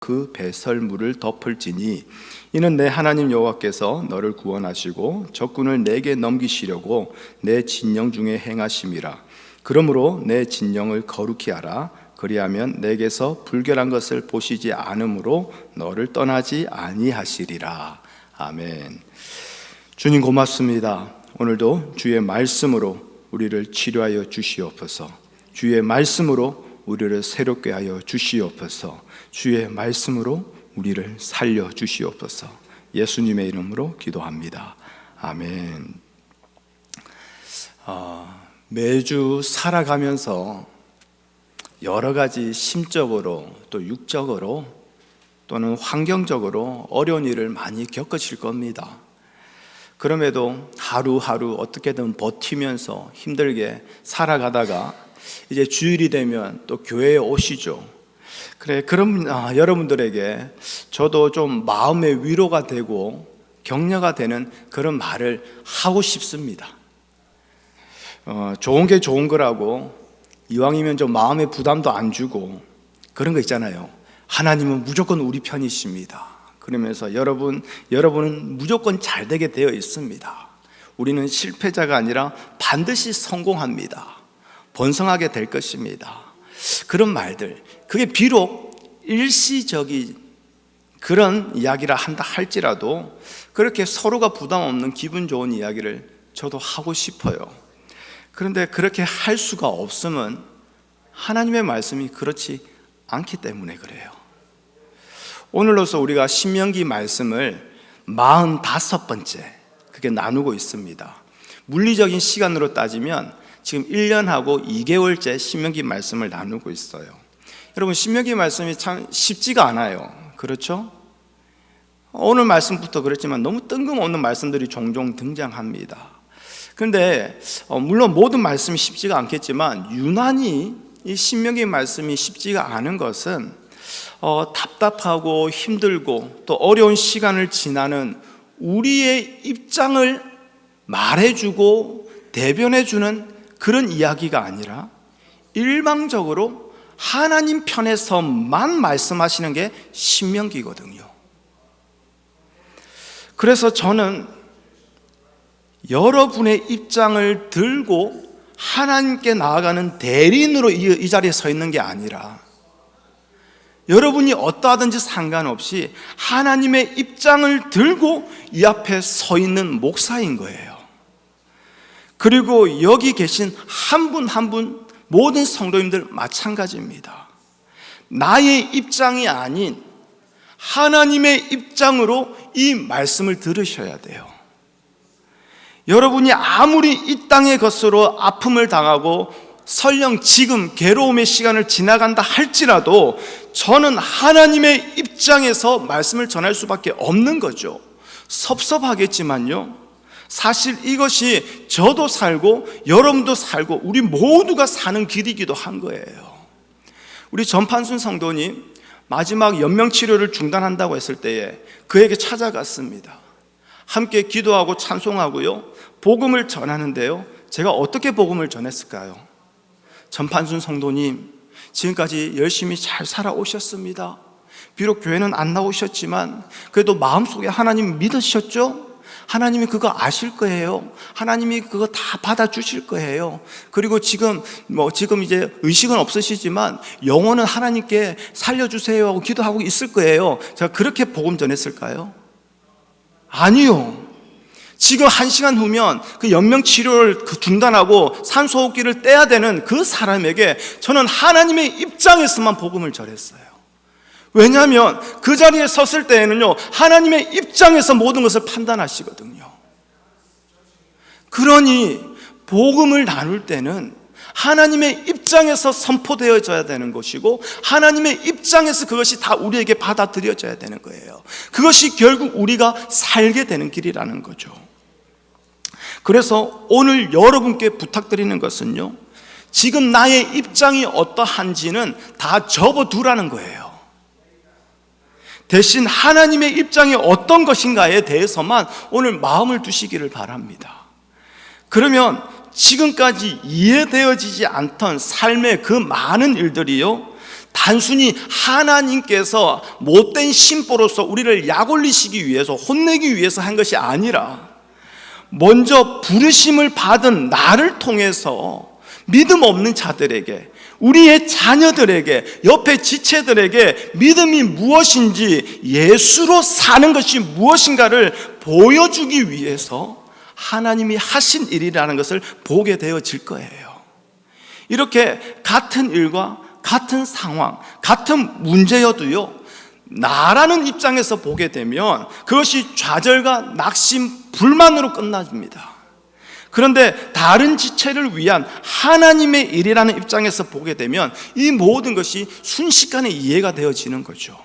그 배설물을 덮을지니 이는 내 하나님 여호와께서 너를 구원하시고 적군을 내게 넘기시려고 내 진영 중에 행하심이라. 그러므로 내 진영을 거룩히 하라. 그리하면 내게서 불결한 것을 보시지 않으므로 너를 떠나지 아니하시리라. 아멘. 주님 고맙습니다. 오늘도 주의 말씀으로 우리를 치료하여 주시옵소서. 주의 말씀으로 우리를 새롭게 하여 주시옵소서. 주의 말씀으로 우리를 살려 주시옵소서. 예수님의 이름으로 기도합니다. 아멘. 매주 살아가면서 여러 가지 심적으로 또 육적으로 또는 환경적으로 어려운 일을 많이 겪으실 겁니다. 그럼에도 하루하루 어떻게든 버티면서 힘들게 살아가다가 이제 주일이 되면 또 교회에 오시죠. 그래, 그럼 여러분들에게 저도 좀 마음의 위로가 되고 격려가 되는 그런 말을 하고 싶습니다. 좋은 게 좋은 거라고 이왕이면 좀 마음의 부담도 안 주고 그런 거 있잖아요. 하나님은 무조건 우리 편이십니다. 그러면서 여러분은 무조건 잘 되게 되어 있습니다. 우리는 실패자가 아니라 반드시 성공합니다. 번성하게 될 것입니다. 그런 말들, 그게 비록 일시적인 그런 이야기라 한다 할지라도 그렇게 서로가 부담 없는 기분 좋은 이야기를 저도 하고 싶어요. 그런데 그렇게 할 수가 없으면 하나님의 말씀이 그렇지 않기 때문에 그래요. 오늘로서 우리가 신명기 말씀을 45번째 그게 나누고 있습니다. 물리적인 시간으로 따지면 지금 1년하고 2개월째 신명기 말씀을 나누고 있어요. 여러분, 신명기 말씀이 참 쉽지가 않아요. 그렇죠? 오늘 말씀부터 그랬지만 너무 뜬금없는 말씀들이 종종 등장합니다. 그런데 물론 모든 말씀이 쉽지가 않겠지만 유난히 이 신명기 말씀이 쉽지가 않은 것은 답답하고 힘들고 또 어려운 시간을 지나는 우리의 입장을 말해주고 대변해주는 그런 이야기가 아니라 일방적으로 하나님 편에서만 말씀하시는 게 신명기거든요. 그래서 저는 여러분의 입장을 들고 하나님께 나아가는 대리인으로 이 자리에 서 있는 게 아니라 여러분이 어떠하든지 상관없이 하나님의 입장을 들고 이 앞에 서 있는 목사인 거예요. 그리고 여기 계신 한 분 한 분 모든 성도님들 마찬가지입니다. 나의 입장이 아닌 하나님의 입장으로 이 말씀을 들으셔야 돼요. 여러분이 아무리 이 땅의 것으로 아픔을 당하고 설령 지금 괴로움의 시간을 지나간다 할지라도 저는 하나님의 입장에서 말씀을 전할 수밖에 없는 거죠. 섭섭하겠지만요, 사실 이것이 저도 살고 여러분도 살고 우리 모두가 사는 길이기도 한 거예요. 우리 전판순 성도님 마지막 연명치료를 중단한다고 했을 때에 그에게 찾아갔습니다. 함께 기도하고 찬송하고요, 복음을 전하는데요, 제가 어떻게 복음을 전했을까요? 전판순 성도님, 지금까지 열심히 잘 살아오셨습니다. 비록 교회는 안 나오셨지만 그래도 마음속에 하나님 믿으셨죠? 하나님이 그거 아실 거예요. 하나님이 그거 다 받아주실 거예요. 그리고 지금 이제 의식은 없으시지만 영혼은 하나님께 살려주세요 하고 기도하고 있을 거예요. 제가 그렇게 복음 전했을까요? 아니요. 지금 1시간 후면 그 연명치료를 중단하고 산소호흡기를 떼야 되는 그 사람에게 저는 하나님의 입장에서만 복음을 전했어요. 왜냐하면 그 자리에 섰을 때에는요, 하나님의 입장에서 모든 것을 판단하시거든요. 그러니 복음을 나눌 때는 하나님의 입장에서 선포되어져야 되는 것이고 하나님의 입장에서 그것이 다 우리에게 받아들여져야 되는 거예요. 그것이 결국 우리가 살게 되는 길이라는 거죠. 그래서 오늘 여러분께 부탁드리는 것은요, 지금 나의 입장이 어떠한지는 다 접어두라는 거예요. 대신 하나님의 입장이 어떤 것인가에 대해서만 오늘 마음을 두시기를 바랍니다. 그러면 지금까지 이해되어지지 않던 삶의 그 많은 일들이요, 단순히 하나님께서 못된 심보로서 우리를 약올리시기 위해서, 혼내기 위해서 한 것이 아니라 먼저 부르심을 받은 나를 통해서 믿음 없는 자들에게, 우리의 자녀들에게, 옆에 지체들에게 믿음이 무엇인지, 예수로 사는 것이 무엇인가를 보여주기 위해서 하나님이 하신 일이라는 것을 보게 되어질 거예요. 이렇게 같은 일과 같은 상황, 같은 문제여도요, 나라는 입장에서 보게 되면 그것이 좌절과 낙심, 불만으로 끝납니다. 그런데 다른 지체를 위한 하나님의 일이라는 입장에서 보게 되면 이 모든 것이 순식간에 이해가 되어지는 거죠.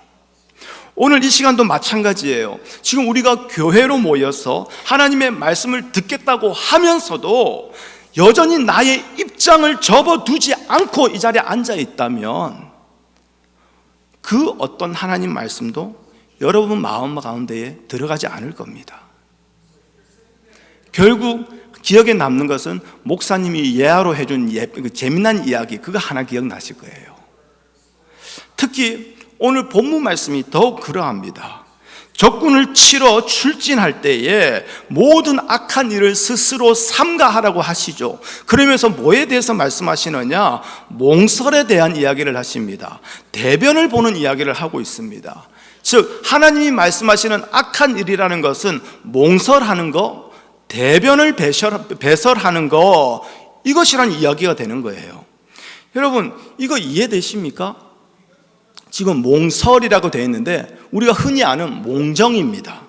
오늘 이 시간도 마찬가지예요. 지금 우리가 교회로 모여서 하나님의 말씀을 듣겠다고 하면서도 여전히 나의 입장을 접어두지 않고 이 자리에 앉아 있다면 그 어떤 하나님 말씀도 여러분 마음 가운데에 들어가지 않을 겁니다. 결국 기억에 남는 것은 목사님이 예화로 해준 재미난 이야기, 그거 하나 기억나실 거예요. 특히 오늘 본문 말씀이 더욱 그러합니다. 적군을 치러 출진할 때에 모든 악한 일을 스스로 삼가하라고 하시죠. 그러면서 뭐에 대해서 말씀하시느냐? 몽설에 대한 이야기를 하십니다. 대변을 보는 이야기를 하고 있습니다. 즉 하나님이 말씀하시는 악한 일이라는 것은 몽설하는 거, 대변을 배설하는 거, 이것이란 이야기가 되는 거예요. 여러분, 이거 이해되십니까? 지금 몽설이라고 되어 있는데 우리가 흔히 아는 몽정입니다.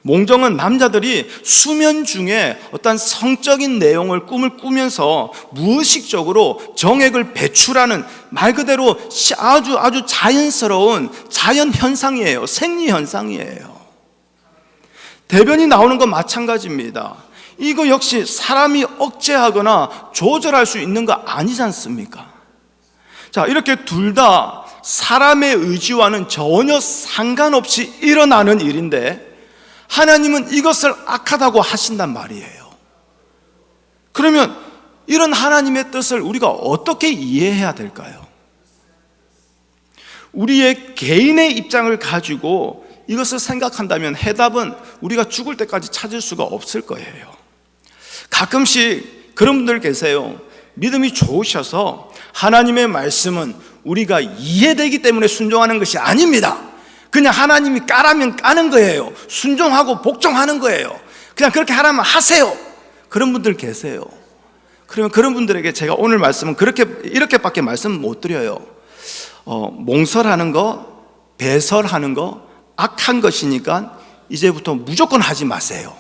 몽정은 남자들이 수면 중에 어떤 성적인 내용을 꿈을 꾸면서 무의식적으로 정액을 배출하는, 말 그대로 아주 자연스러운 자연 현상이에요. 생리 현상이에요. 대변이 나오는 건 마찬가지입니다. 이거 역시 사람이 억제하거나 조절할 수 있는 거 아니지 않습니까? 자, 이렇게 둘 다 사람의 의지와는 전혀 상관없이 일어나는 일인데 하나님은 이것을 악하다고 하신단 말이에요. 그러면 이런 하나님의 뜻을 우리가 어떻게 이해해야 될까요? 우리의 개인의 입장을 가지고 이것을 생각한다면 해답은 우리가 죽을 때까지 찾을 수가 없을 거예요. 가끔씩 그런 분들 계세요. 믿음이 좋으셔서 하나님의 말씀은 우리가 이해되기 때문에 순종하는 것이 아닙니다. 그냥 하나님이 까라면 까는 거예요. 순종하고 복종하는 거예요. 그냥 그렇게 하라면 하세요. 그런 분들 계세요. 그러면 그런 분들에게 제가 오늘 말씀은 이렇게밖에 말씀 못 드려요. 몽설하는 거, 배설하는 거 악한 것이니까 이제부터 무조건 하지 마세요.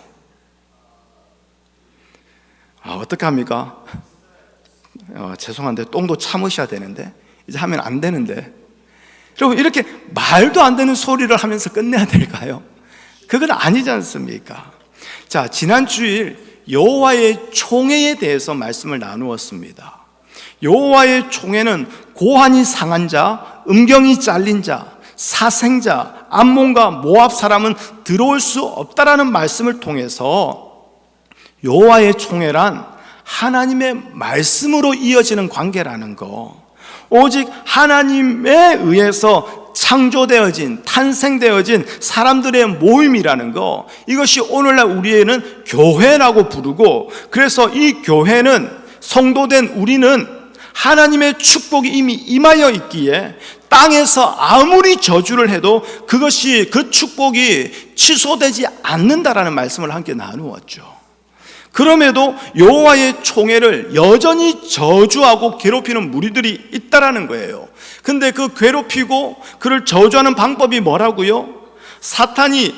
어떻게 합니까? 죄송한데 똥도 참으셔야 되는데 이제 하면 안 되는데, 여러분 이렇게 말도 안 되는 소리를 하면서 끝내야 될까요? 그건 아니지 않습니까? 자, 지난 주일 여호와의 총회에 대해서 말씀을 나누었습니다. 여호와의 총회는 고환이 상한 자, 음경이 잘린 자, 사생자, 암몬과 모압 사람은 들어올 수 없다라는 말씀을 통해서 여호와의 총회란 하나님의 말씀으로 이어지는 관계라는 거, 오직 하나님에 의해서 창조되어진, 탄생되어진 사람들의 모임이라는 거, 이것이 오늘날 우리에는 교회라고 부르고, 그래서 이 교회는, 성도된 우리는 하나님의 축복이 이미 임하여 있기에 땅에서 아무리 저주를 해도 그 축복이 취소되지 않는다라는 말씀을 함께 나누었죠. 그럼에도 여호와의 총회를 여전히 저주하고 괴롭히는 무리들이 있다라는 거예요. 근데 그 괴롭히고 그를 저주하는 방법이 뭐라고요? 사탄이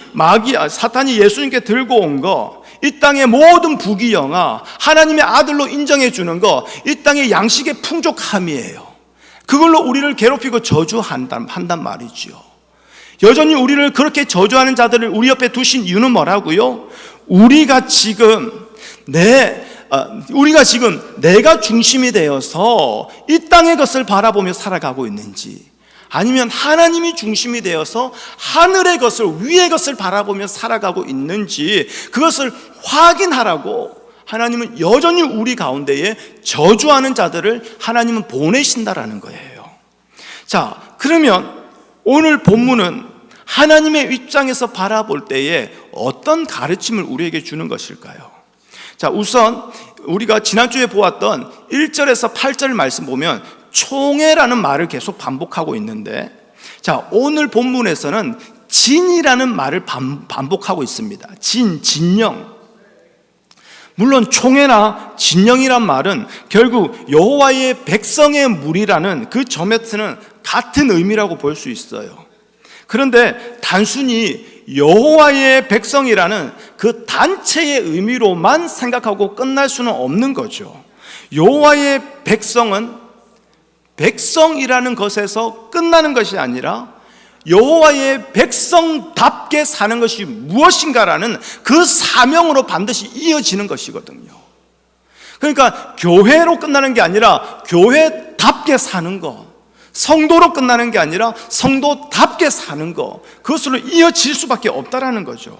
예수님께 들고 온 거, 이 땅의 모든 부귀영화, 하나님의 아들로 인정해 주는 거, 이 땅의 양식의 풍족함이에요. 그걸로 우리를 괴롭히고 저주한단 말이죠. 여전히 우리를 그렇게 저주하는 자들을 우리 옆에 두신 이유는 뭐라고요? 우리가 지금 내가 중심이 되어서 이 땅의 것을 바라보며 살아가고 있는지, 아니면 하나님이 중심이 되어서 하늘의 것을, 위의 것을 바라보며 살아가고 있는지, 그것을 확인하라고 하나님은 여전히 우리 가운데에 저주하는 자들을 하나님은 보내신다라는 거예요. 자, 그러면 오늘 본문은 하나님의 입장에서 바라볼 때에 어떤 가르침을 우리에게 주는 것일까요? 자, 우선 우리가 지난주에 보았던 1절에서 8절 말씀 보면 총애라는 말을 계속 반복하고 있는데, 자, 오늘 본문에서는 진이라는 말을 반복하고 있습니다. 진영. 물론 총애나 진영이란 말은 결국 여호와의 백성의 무리라는 그 점에서는 같은 의미라고 볼 수 있어요. 그런데 단순히 여호와의 백성이라는 그 단체의 의미로만 생각하고 끝날 수는 없는 거죠. 여호와의 백성은 백성이라는 것에서 끝나는 것이 아니라 여호와의 백성답게 사는 것이 무엇인가라는 그 사명으로 반드시 이어지는 것이거든요. 그러니까 교회로 끝나는 게 아니라 교회답게 사는 것, 성도로 끝나는 게 아니라 성도답게 사는 것, 그것으로 이어질 수밖에 없다라는 거죠.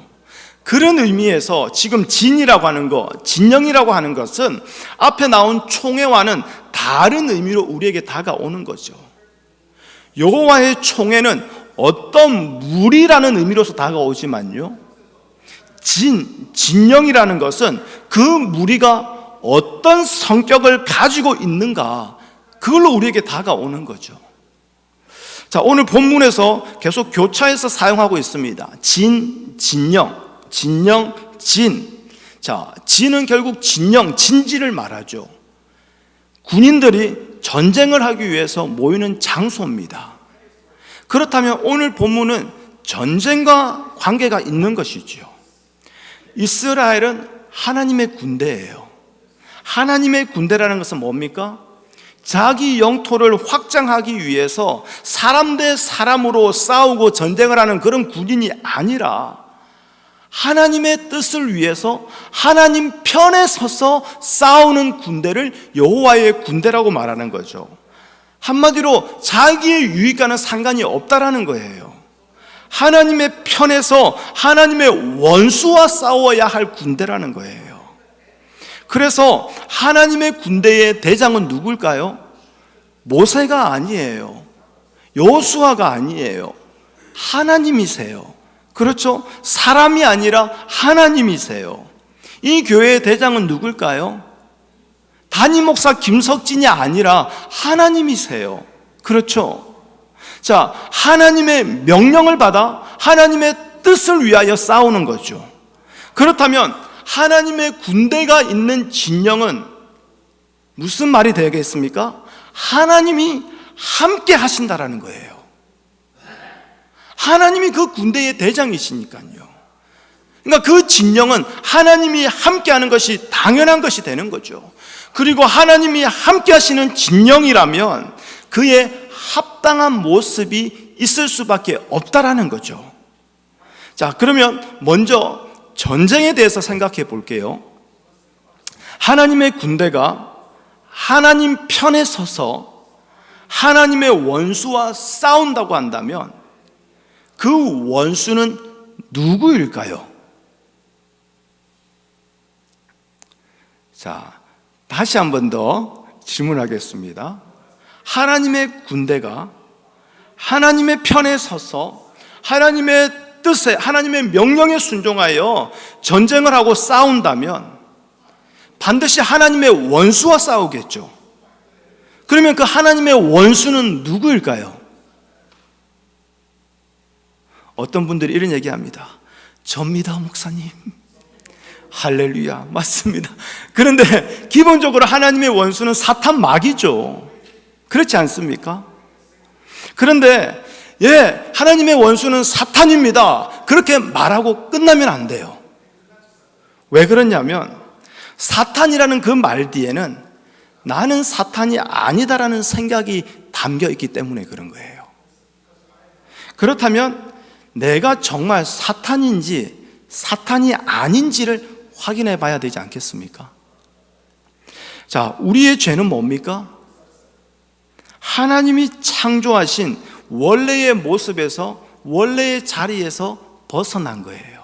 그런 의미에서 지금 진이라고 하는 것, 진영이라고 하는 것은 앞에 나온 총회와는 다른 의미로 우리에게 다가오는 거죠. 여호와의 총회는 어떤 무리라는 의미로서 다가오지만요, 진영이라는 것은 그 무리가 어떤 성격을 가지고 있는가, 그걸로 우리에게 다가오는 거죠. 자, 오늘 본문에서 계속 교차해서 사용하고 있습니다. 진영. 자, 진은 결국 진지를 말하죠. 군인들이 전쟁을 하기 위해서 모이는 장소입니다. 그렇다면 오늘 본문은 전쟁과 관계가 있는 것이지요. 이스라엘은 하나님의 군대예요. 하나님의 군대라는 것은 뭡니까? 자기 영토를 확장하기 위해서 사람 대 사람으로 싸우고 전쟁을 하는 그런 군인이 아니라 하나님의 뜻을 위해서 하나님 편에 서서 싸우는 군대를 여호와의 군대라고 말하는 거죠. 한마디로 자기의 유익과는 상관이 없다라는 거예요. 하나님의 편에서 하나님의 원수와 싸워야 할 군대라는 거예요. 그래서 하나님의 군대의 대장은 누굴까요? 모세가 아니에요. 여호수아가 아니에요. 하나님이세요. 그렇죠? 사람이 아니라 하나님이세요. 이 교회의 대장은 누굴까요? 담임 목사 김석진이 아니라 하나님이세요. 그렇죠? 자, 하나님의 명령을 받아 하나님의 뜻을 위하여 싸우는 거죠. 그렇다면 하나님의 군대가 있는 진영은 무슨 말이 되겠습니까? 하나님이 함께 하신다라는 거예요. 하나님이 그 군대의 대장이시니까요. 그러니까 그 진영은 하나님이 함께 하는 것이 당연한 것이 되는 거죠. 그리고 하나님이 함께 하시는 진영이라면 그의 합당한 모습이 있을 수밖에 없다라는 거죠. 자, 그러면 먼저 전쟁에 대해서 생각해 볼게요. 하나님의 군대가 하나님 편에 서서 하나님의 원수와 싸운다고 한다면 그 원수는 누구일까요? 자, 다시 한 번 더 질문하겠습니다. 하나님의 군대가 하나님의 편에 서서 하나님의 뜻에, 하나님의 명령에 순종하여 전쟁을 하고 싸운다면 반드시 하나님의 원수와 싸우겠죠. 그러면 그 하나님의 원수는 누구일까요? 어떤 분들이 이런 얘기합니다. 접니다, 목사님. 할렐루야, 맞습니다. 그런데 기본적으로 하나님의 원수는 사탄 마귀죠. 그렇지 않습니까? 그런데 하나님의 원수는 사탄입니다, 그렇게 말하고 끝나면 안 돼요. 왜 그러냐면 사탄이라는 그 말 뒤에는 나는 사탄이 아니다라는 생각이 담겨 있기 때문에 그런 거예요. 그렇다면 내가 정말 사탄인지 사탄이 아닌지를 확인해 봐야 되지 않겠습니까? 자, 우리의 죄는 뭡니까? 하나님이 창조하신 원래의 모습에서, 원래의 자리에서 벗어난 거예요.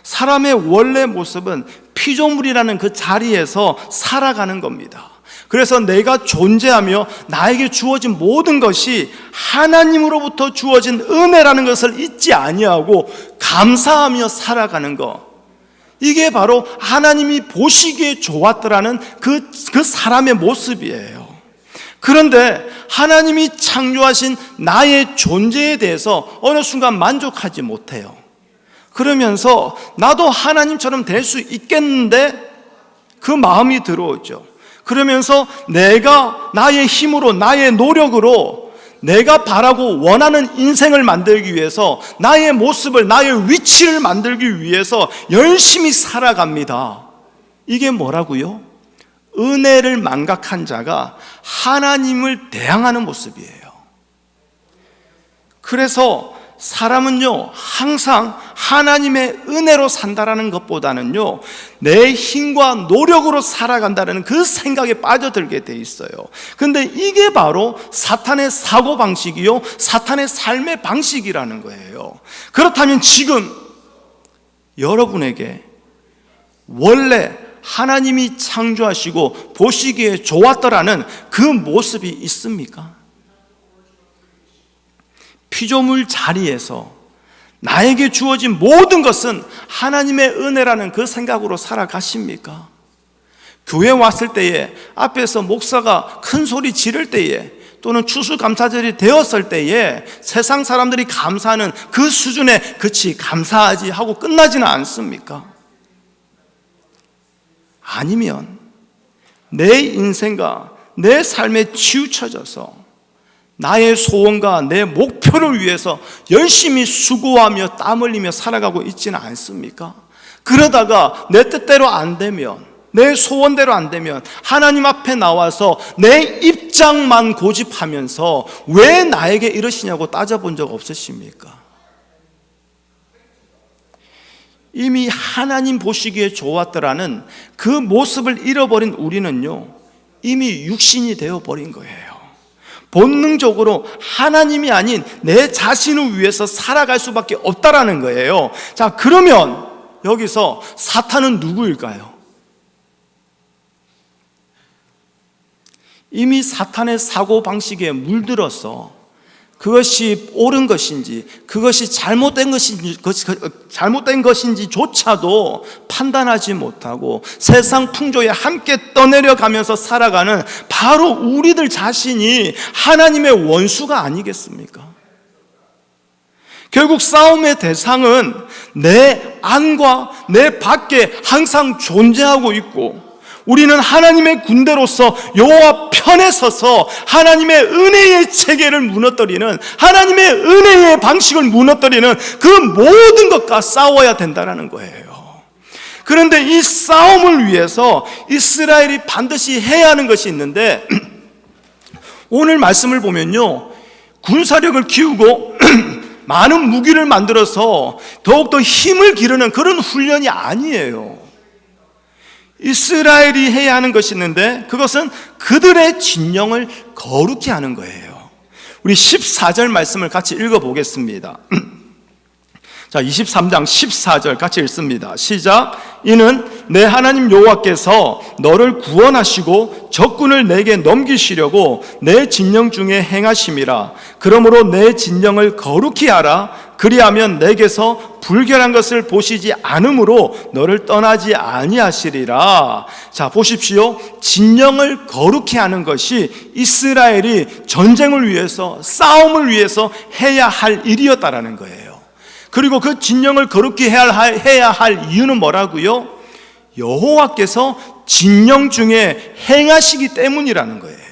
사람의 원래 모습은 피조물이라는 그 자리에서 살아가는 겁니다. 그래서 내가 존재하며 나에게 주어진 모든 것이 하나님으로부터 주어진 은혜라는 것을 잊지 아니하고 감사하며 살아가는 것, 이게 바로 하나님이 보시기에 좋았더라는 그 사람의 모습이에요. 그런데 하나님이 창조하신 나의 존재에 대해서 어느 순간 만족하지 못해요. 그러면서 나도 하나님처럼 될 수 있겠는데 그 마음이 들어오죠. 그러면서 내가 나의 힘으로, 나의 노력으로 내가 바라고 원하는 인생을 만들기 위해서, 나의 모습을, 나의 위치를 만들기 위해서 열심히 살아갑니다. 이게 뭐라고요? 은혜를 망각한 자가 하나님을 대항하는 모습이에요. 그래서 사람은요, 항상 하나님의 은혜로 산다라는 것보다는요, 내 힘과 노력으로 살아간다는 그 생각에 빠져들게 돼 있어요. 근데 이게 바로 사탄의 사고방식이요, 사탄의 삶의 방식이라는 거예요. 그렇다면 지금 여러분에게 원래 하나님이 창조하시고 보시기에 좋았더라는 그 모습이 있습니까? 피조물 자리에서 나에게 주어진 모든 것은 하나님의 은혜라는 그 생각으로 살아가십니까? 교회 왔을 때에, 앞에서 목사가 큰 소리 지를 때에, 또는 추수감사절이 되었을 때에 세상 사람들이 감사하는 그 수준에 그치 감사하지 하고 끝나지는 않습니까? 아니면 내 인생과 내 삶에 치우쳐져서 나의 소원과 내 목표를 위해서 열심히 수고하며 땀 흘리며 살아가고 있지는 않습니까? 그러다가 내 뜻대로 안 되면, 내 소원대로 안 되면 하나님 앞에 나와서 내 입장만 고집하면서 왜 나에게 이러시냐고 따져본 적 없으십니까? 이미 하나님 보시기에 좋았더라는 그 모습을 잃어버린 우리는요, 이미 육신이 되어버린 거예요. 본능적으로 하나님이 아닌 내 자신을 위해서 살아갈 수밖에 없다라는 거예요. 자, 그러면 여기서 사탄은 누구일까요? 이미 사탄의 사고방식에 물들어서 그것이 옳은 것인지, 그것이 잘못된 것인지조차도 판단하지 못하고 세상 풍조에 함께 떠내려가면서 살아가는 바로 우리들 자신이 하나님의 원수가 아니겠습니까? 결국 싸움의 대상은 내 안과 내 밖에 항상 존재하고 있고, 우리는 하나님의 군대로서 여호와 편에 서서 하나님의 은혜의 체계를 무너뜨리는, 하나님의 은혜의 방식을 무너뜨리는 그 모든 것과 싸워야 된다는 거예요. 그런데 이 싸움을 위해서 이스라엘이 반드시 해야 하는 것이 있는데, 오늘 말씀을 보면요, 군사력을 키우고 많은 무기를 만들어서 더욱더 힘을 기르는 그런 훈련이 아니에요. 이스라엘이 해야 하는 것이 있는데, 그것은 그들의 진영을 거룩히 하는 거예요. 우리 14절 말씀을 같이 읽어보겠습니다. 자, 23장 14절 같이 읽습니다. 시작. 이는 내 하나님 여호와께서 너를 구원하시고 적군을 내게 넘기시려고 내 진영 중에 행하심이라. 그러므로 내 진영을 거룩히 하라. 그리하면 내게서 불결한 것을 보시지 않으므로 너를 떠나지 아니하시리라. 자, 보십시오. 진영을 거룩히 하는 것이 이스라엘이 전쟁을 위해서, 싸움을 위해서 해야 할 일이었다라는 거예요. 그리고 그 진영을 거룩히 해야 할 이유는 뭐라고요? 여호와께서 진영 중에 행하시기 때문이라는 거예요.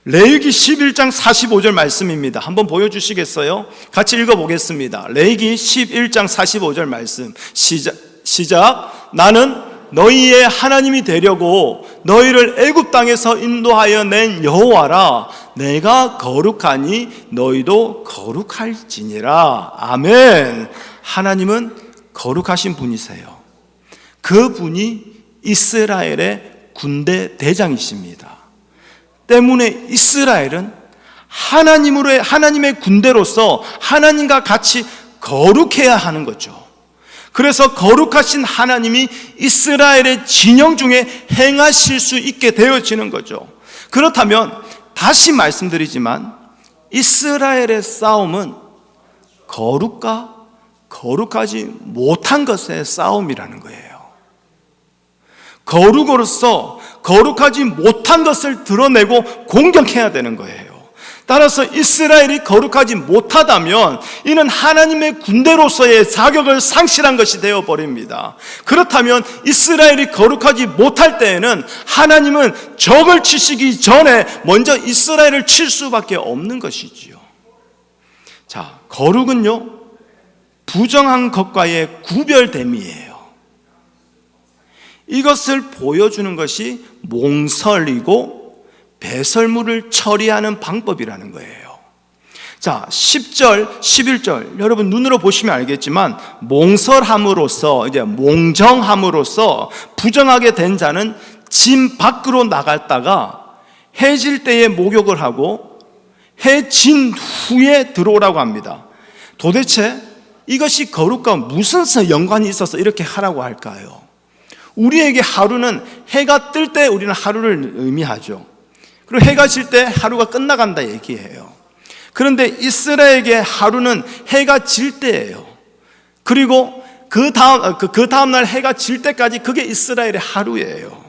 레위기 11장 45절 말씀입니다. 한번 보여주시겠어요? 같이 읽어보겠습니다. 레위기 11장 45절 말씀. 시작. 나는 너희의 하나님이 되려고 너희를 애굽 땅에서 인도하여 낸 여호와라. 내가 거룩하니 너희도 거룩할지니라. 아멘. 하나님은 거룩하신 분이세요. 그 분이 이스라엘의 군대 대장이십니다. 때문에 이스라엘은 하나님의 군대로서 하나님과 같이 거룩해야 하는 거죠. 그래서 거룩하신 하나님이 이스라엘의 진영 중에 행하실 수 있게 되어지는 거죠. 그렇다면 다시 말씀드리지만 이스라엘의 싸움은 거룩과 거룩하지 못한 것의 싸움이라는 거예요. 거룩으로서 거룩하지 못한 것을 드러내고 공격해야 되는 거예요. 따라서 이스라엘이 거룩하지 못하다면 이는 하나님의 군대로서의 자격을 상실한 것이 되어버립니다. 그렇다면 이스라엘이 거룩하지 못할 때에는 하나님은 적을 치시기 전에 먼저 이스라엘을 칠 수밖에 없는 것이지요. 자, 거룩은요, 부정한 것과의 구별됨이에요. 이것을 보여주는 것이 몽설이고 배설물을 처리하는 방법이라는 거예요. 자, 10절, 11절 여러분 눈으로 보시면 알겠지만 몽설함으로써 이제 몽정함으로써 부정하게 된 자는 진 밖으로 나갔다가 해질 때에 목욕을 하고 해진 후에 들어오라고 합니다. 도대체 이것이 거룩과 무슨 연관이 있어서 이렇게 하라고 할까요? 우리에게 하루는 해가 뜰 때 우리는 하루를 의미하죠. 그리고 해가 질 때 하루가 끝나간다 얘기해요. 그런데 이스라엘에게 하루는 해가 질 때예요. 그리고 그 다음 날 해가 질 때까지 그게 이스라엘의 하루예요.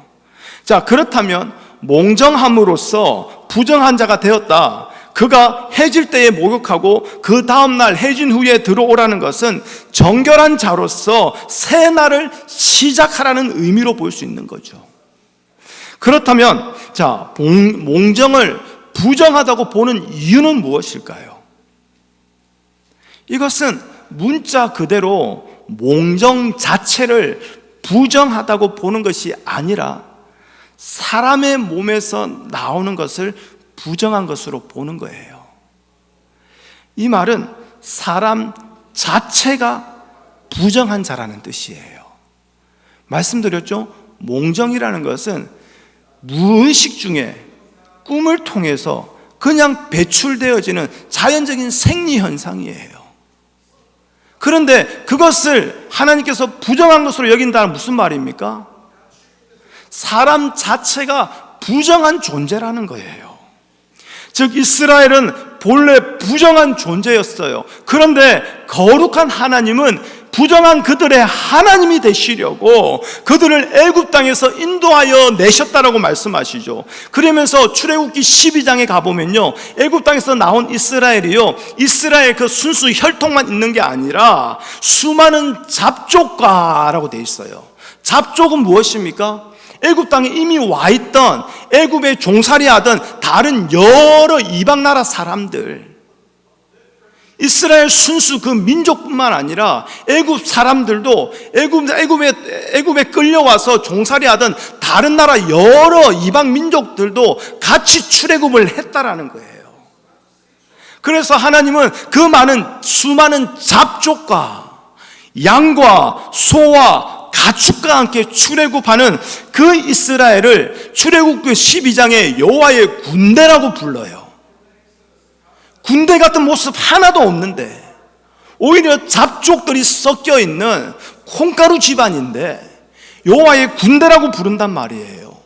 자, 그렇다면 몽정함으로써 부정한 자가 되었다. 그가 해질 때에 목욕하고 그 다음 날 해진 후에 들어오라는 것은 정결한 자로서 새 날을 시작하라는 의미로 볼 수 있는 거죠. 그렇다면 자, 몽정을 부정하다고 보는 이유는 무엇일까요? 이것은 문자 그대로 몽정 자체를 부정하다고 보는 것이 아니라 사람의 몸에서 나오는 것을 부정한 것으로 보는 거예요. 이 말은 사람 자체가 부정한 자라는 뜻이에요. 말씀드렸죠? 몽정이라는 것은 무의식 중에 꿈을 통해서 그냥 배출되어지는 자연적인 생리현상이에요. 그런데 그것을 하나님께서 부정한 것으로 여긴다는 무슨 말입니까? 사람 자체가 부정한 존재라는 거예요. 즉 이스라엘은 본래 부정한 존재였어요. 그런데 거룩한 하나님은 부정한 그들의 하나님이 되시려고 그들을 애굽 땅에서 인도하여 내셨다라고 말씀하시죠. 그러면서 출애굽기 12장에 가보면요, 애굽 땅에서 나온 이스라엘이요, 이스라엘 그 순수 혈통만 있는 게 아니라 수많은 잡족과라고 돼 있어요. 잡족은 무엇입니까? 애굽 땅에 이미 와 있던 애굽에 종살이하던 다른 여러 이방 나라 사람들, 이스라엘 순수 그 민족뿐만 아니라 애굽 사람들도 애굽에 끌려와서 종살이하던 다른 나라 여러 이방 민족들도 같이 출애굽을 했다라는 거예요. 그래서 하나님은 그 수많은 잡족과 양과 소와 가축과 함께 출애굽하는 그 이스라엘을 출애굽기 12장에 여호와의 군대라고 불러요. 군대 같은 모습 하나도 없는데 오히려 잡족들이 섞여 있는 콩가루 집안인데 여호와의 군대라고 부른단 말이에요.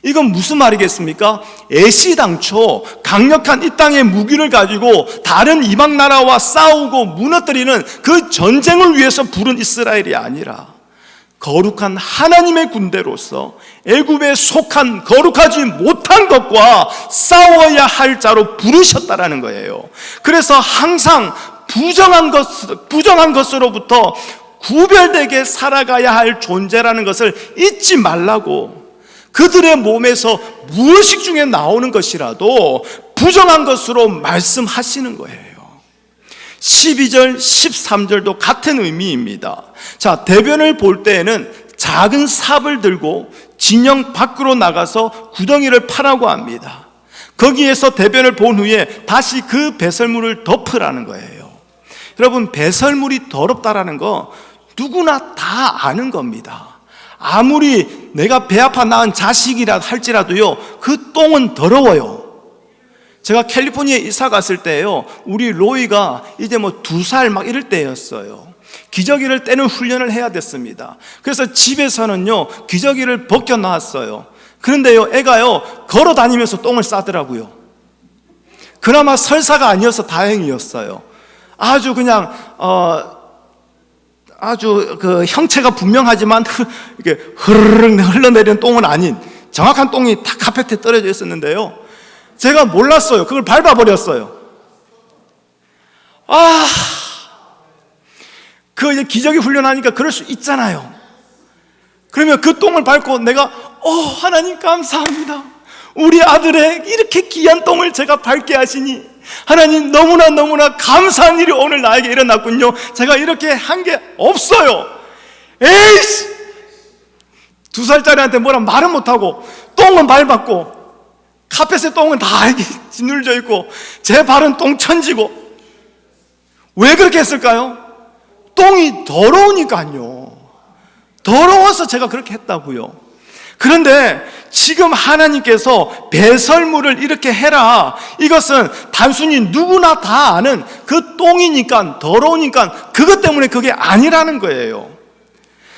이건 무슨 말이겠습니까? 애시당초 강력한 이 땅의 무기를 가지고 다른 이방 나라와 싸우고 무너뜨리는 그 전쟁을 위해서 부른 이스라엘이 아니라 거룩한 하나님의 군대로서 애굽에 속한 거룩하지 못한 것과 싸워야 할 자로 부르셨다라는 거예요. 그래서 항상 부정한 것으로부터 구별되게 살아가야 할 존재라는 것을 잊지 말라고, 그들의 몸에서 무의식 중에 나오는 것이라도 부정한 것으로 말씀하시는 거예요. 12절, 13절도 같은 의미입니다. 자, 대변을 볼 때에는 작은 삽을 들고 진영 밖으로 나가서 구덩이를 파라고 합니다. 거기에서 대변을 본 후에 다시 그 배설물을 덮으라는 거예요. 여러분, 배설물이 더럽다라는 거 누구나 다 아는 겁니다. 아무리 내가 배 아파 낳은 자식이라 할지라도요, 그 똥은 더러워요. 제가 캘리포니아에 이사 갔을 때요, 우리 로이가 이제 2살 막 이럴 때였어요. 기저귀를 떼는 훈련을 해야 됐습니다. 그래서 집에서는요, 기저귀를 벗겨 놨어요. 그런데요, 애가요, 걸어 다니면서 똥을 싸더라고요. 그나마 설사가 아니어서 다행이었어요. 아주 그냥, 아주 그 형체가 분명하지만 이렇게 흐르륵 흘러내리는 똥은 아닌 정확한 똥이 다 카페트에 떨어져 있었는데요, 제가 몰랐어요. 그걸 밟아버렸어요. 그 이제 기저귀 훈련하니까 그럴 수 있잖아요. 그러면 그 똥을 밟고 내가 하나님 감사합니다. 우리 아들의 이렇게 귀한 똥을 제가 밟게 하시니 하나님 너무나 감사한 일이 오늘 나에게 일어났군요. 제가 이렇게 한 게 없어요. 에이씨! 2살짜리한테 뭐라 말은 못하고 똥은 밟았고 카펫에 똥은 다 짓눌려 있고 제 발은 똥천지고. 왜 그렇게 했을까요? 똥이 더러우니까요. 더러워서 제가 그렇게 했다고요. 그런데 지금 하나님께서 배설물을 이렇게 해라, 이것은 단순히 누구나 다 아는 그 똥이니까, 더러우니까 그것 때문에 그게 아니라는 거예요.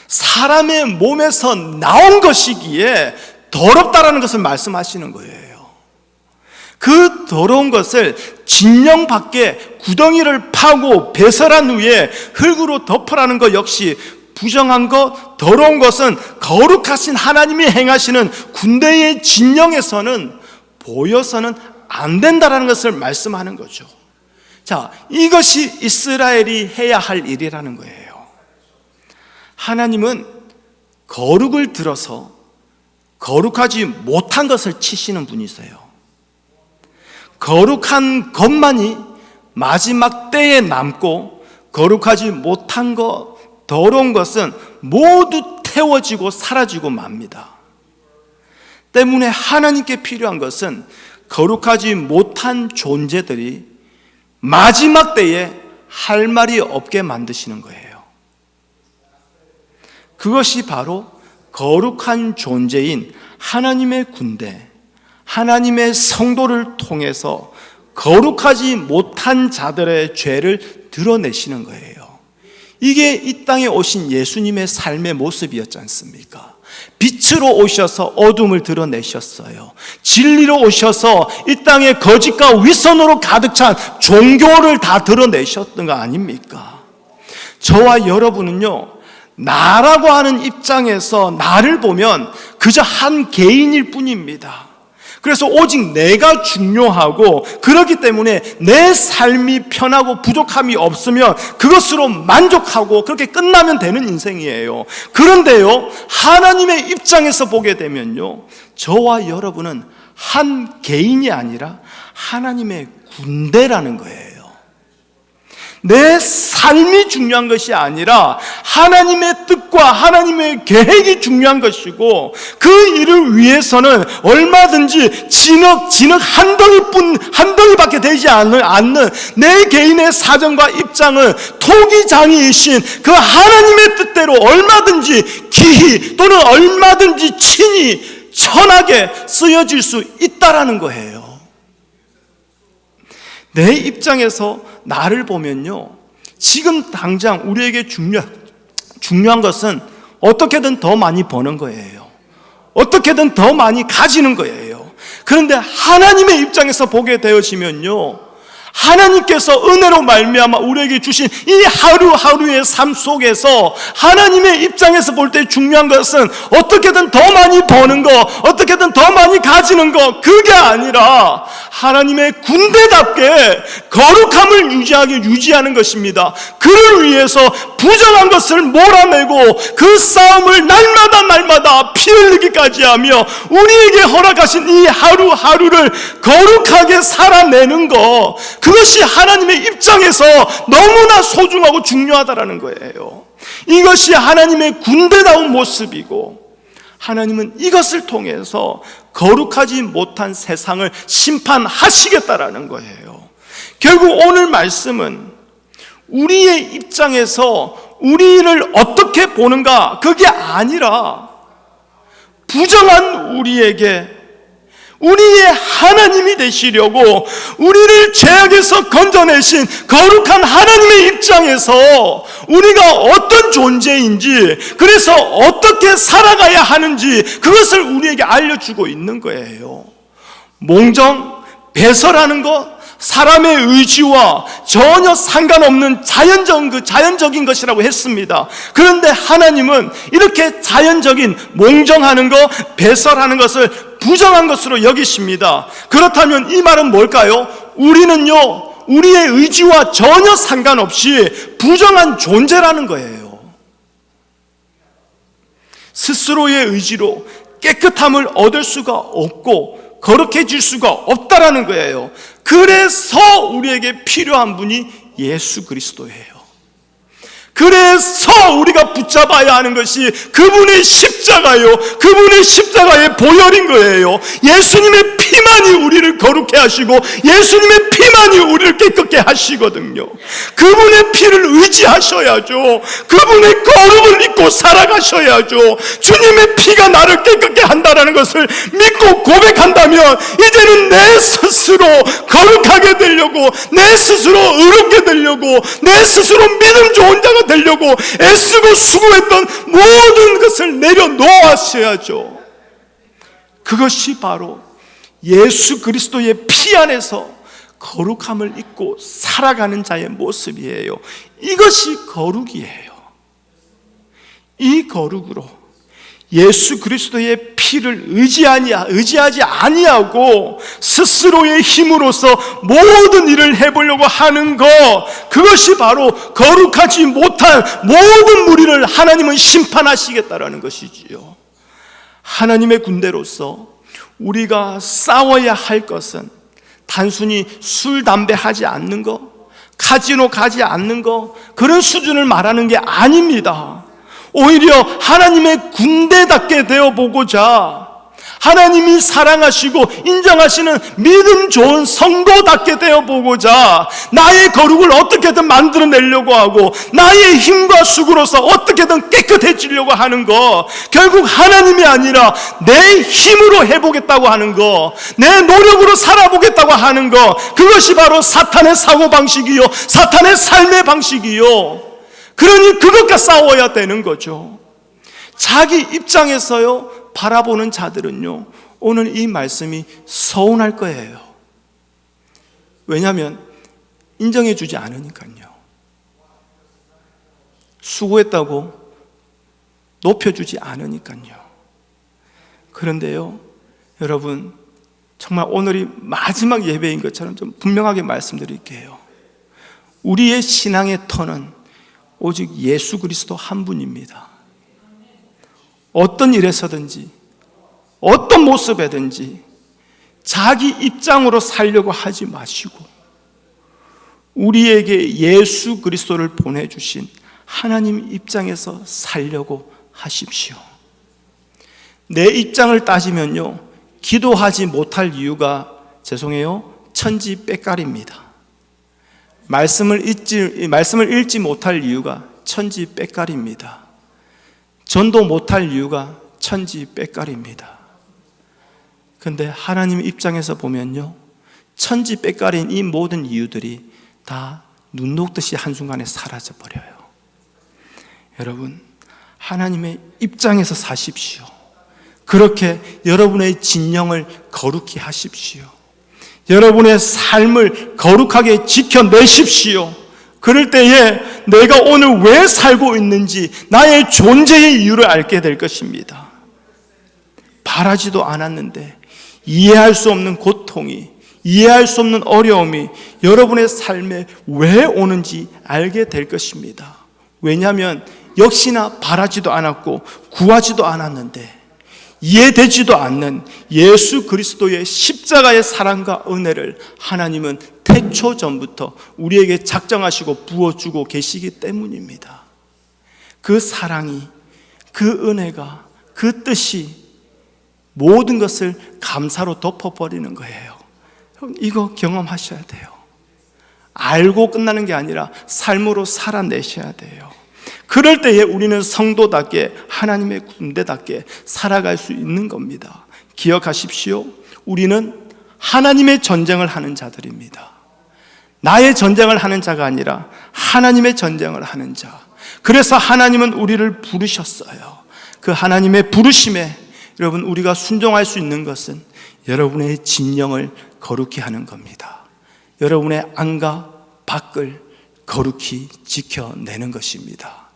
사람의 몸에서 나온 것이기에 더럽다라는 것을 말씀하시는 거예요. 그 더러운 것을 진영 밖에 구덩이를 파고 배설한 후에 흙으로 덮으라는 것 역시 부정한 것, 더러운 것은 거룩하신 하나님이 행하시는 군대의 진영에서는 보여서는 안 된다는 것을 말씀하는 거죠. 자, 이것이 이스라엘이 해야 할 일이라는 거예요. 하나님은 거룩을 들어서 거룩하지 못한 것을 치시는 분이세요. 거룩한 것만이 마지막 때에 남고 거룩하지 못한 것, 더러운 것은 모두 태워지고 사라지고 맙니다. 때문에 하나님께 필요한 것은 거룩하지 못한 존재들이 마지막 때에 할 말이 없게 만드시는 거예요. 그것이 바로 거룩한 존재인 하나님의 군대, 하나님의 성도를 통해서 거룩하지 못한 자들의 죄를 드러내시는 거예요. 이게 이 땅에 오신 예수님의 삶의 모습이었지 않습니까? 빛으로 오셔서 어둠을 드러내셨어요. 진리로 오셔서 이 땅에 거짓과 위선으로 가득 찬 종교를 다 드러내셨던 거 아닙니까? 저와 여러분은요, 나라고 하는 입장에서 나를 보면 그저 한 개인일 뿐입니다. 그래서 오직 내가 중요하고, 그렇기 때문에 내 삶이 편하고 부족함이 없으면 그것으로 만족하고 그렇게 끝나면 되는 인생이에요. 그런데요, 하나님의 입장에서 보게 되면요, 저와 여러분은 한 개인이 아니라 하나님의 군대라는 거예요. 내 삶이 중요한 것이 아니라 하나님의 뜻과 하나님의 계획이 중요한 것이고, 그 일을 위해서는 얼마든지 진흙 한 덩이밖에 되지 않는 내 개인의 사정과 입장은 토기장이이신 그 하나님의 뜻대로 얼마든지 기히 또는 얼마든지 친히 천하게 쓰여질 수 있다라는 거예요. 내 입장에서 나를 보면요, 지금 당장 우리에게 중요한 것은 어떻게든 더 많이 버는 거예요. 어떻게든 더 많이 가지는 거예요. 그런데 하나님의 입장에서 보게 되어지면요, 하나님께서 은혜로 말미암아 우리에게 주신 이 하루하루의 삶 속에서 하나님의 입장에서 볼 때 중요한 것은 어떻게든 더 많이 버는 거, 어떻게든 더 많이 가지는 거, 그게 아니라 하나님의 군대답게 거룩함을 유지하는 것입니다. 그를 위해서 부정한 것을 몰아내고 그 싸움을 날마다 피 흘리기까지 하며 우리에게 허락하신 이 하루하루를 거룩하게 살아내는 것, 그것이 하나님의 입장에서 너무나 소중하고 중요하다라는 거예요. 이것이 하나님의 군대다운 모습이고, 하나님은 이것을 통해서 거룩하지 못한 세상을 심판하시겠다라는 거예요. 결국 오늘 말씀은 우리의 입장에서 우리를 어떻게 보는가, 그게 아니라 부정한 우리에게 우리의 하나님이 되시려고 우리를 죄악에서 건져내신 거룩한 하나님의 입장에서 우리가 어떤 존재인지, 그래서 어떻게 살아가야 하는지 그것을 우리에게 알려주고 있는 거예요. 몽정, 배설하는 것, 사람의 의지와 전혀 상관없는 자연적인 것이라고 했습니다. 그런데 하나님은 이렇게 자연적인 몽정하는 것, 배설하는 것을 부정한 것으로 여기십니다. 그렇다면 이 말은 뭘까요? 우리는요, 우리의 의지와 전혀 상관없이 부정한 존재라는 거예요. 스스로의 의지로 깨끗함을 얻을 수가 없고 거룩해질 수가 없다라는 거예요. 그래서 우리에게 필요한 분이 예수 그리스도예요. 그래서 우리가 붙잡아야 하는 것이 그분의 십자가요, 그분의 십자가의 보혈인 거예요. 예수님의 피만이 우리를 거룩해 하시고 예수님의 피만이 우리를 깨끗게 하시거든요. 그분의 피를 의지하셔야죠. 그분의 거룩을 믿고 살아가셔야죠. 주님의 피가 나를 깨끗게 한다는 것을 믿고 고백한다면 이제는 내 스스로 거룩하게 되려고, 내 스스로 의롭게 되려고, 내 스스로 믿음 좋은 자가 되려고 애쓰고 수고했던 모든 것을 내려놓으셔야죠. 그것이 바로 예수 그리스도의 피 안에서 거룩함을 입고 살아가는 자의 모습이에요. 이것이 거룩이에요. 이 거룩으로 예수 그리스도의 피를 의지하지 아니하고 스스로의 힘으로서 모든 일을 해보려고 하는 것, 그것이 바로 거룩하지 못한 모든 무리를 하나님은 심판하시겠다라는 것이지요. 하나님의 군대로서 우리가 싸워야 할 것은 단순히 술, 담배 하지 않는 것, 카지노 가지 않는 것, 그런 수준을 말하는 게 아닙니다. 오히려 하나님의 군대답게 되어보고자, 하나님이 사랑하시고 인정하시는 믿음 좋은 성도답게 되어보고자 나의 거룩을 어떻게든 만들어내려고 하고 나의 힘과 수고로서 어떻게든 깨끗해지려고 하는 거, 결국 하나님이 아니라 내 힘으로 해보겠다고 하는 거, 내 노력으로 살아보겠다고 하는 거, 그것이 바로 사탄의 사고방식이요, 사탄의 삶의 방식이요. 그러니 그것과 싸워야 되는 거죠. 자기 입장에서요 바라보는 자들은요 오늘 이 말씀이 서운할 거예요. 왜냐하면 인정해 주지 않으니까요. 수고했다고 높여주지 않으니까요. 그런데요 여러분, 정말 오늘이 마지막 예배인 것처럼 좀 분명하게 말씀드릴게요. 우리의 신앙의 터는 오직 예수 그리스도 한 분입니다. 어떤 일에서든지 어떤 모습에든지 자기 입장으로 살려고 하지 마시고 우리에게 예수 그리스도를 보내주신 하나님 입장에서 살려고 하십시오. 내 입장을 따지면요 기도하지 못할 이유가 천지빼깔입니다. 말씀을 읽지 못할 이유가 천지빼깔입니다. 전도 못할 이유가 천지빼깔입니다. 그런데 하나님 입장에서 보면요 천지빼깔인 이 모든 이유들이 다 눈 녹듯이 한순간에 사라져버려요. 여러분, 하나님의 입장에서 사십시오. 그렇게 여러분의 진영을 거룩히 하십시오. 여러분의 삶을 거룩하게 지켜내십시오. 그럴 때에 내가 오늘 왜 살고 있는지 나의 존재의 이유를 알게 될 것입니다. 바라지도 않았는데 이해할 수 없는 고통이, 이해할 수 없는 어려움이 여러분의 삶에 왜 오는지 알게 될 것입니다. 왜냐하면 역시나 바라지도 않았고 구하지도 않았는데 이해되지도 않는 예수 그리스도의 십자가의 사랑과 은혜를 하나님은 태초 전부터 우리에게 작정하시고 부어주고 계시기 때문입니다. 그 사랑이, 그 은혜가, 그 뜻이 모든 것을 감사로 덮어버리는 거예요. 이거 경험하셔야 돼요. 알고 끝나는 게 아니라 삶으로 살아내셔야 돼요. 그럴 때에 우리는 성도답게 하나님의 군대답게 살아갈 수 있는 겁니다. 기억하십시오. 우리는 하나님의 전쟁을 하는 자들입니다. 나의 전쟁을 하는 자가 아니라 하나님의 전쟁을 하는 자. 그래서 하나님은 우리를 부르셨어요. 그 하나님의 부르심에 여러분 우리가 순종할 수 있는 것은 여러분의 진영을 거룩히 하는 겁니다. 여러분의 안과 밖을 거룩히 지켜내는 것입니다.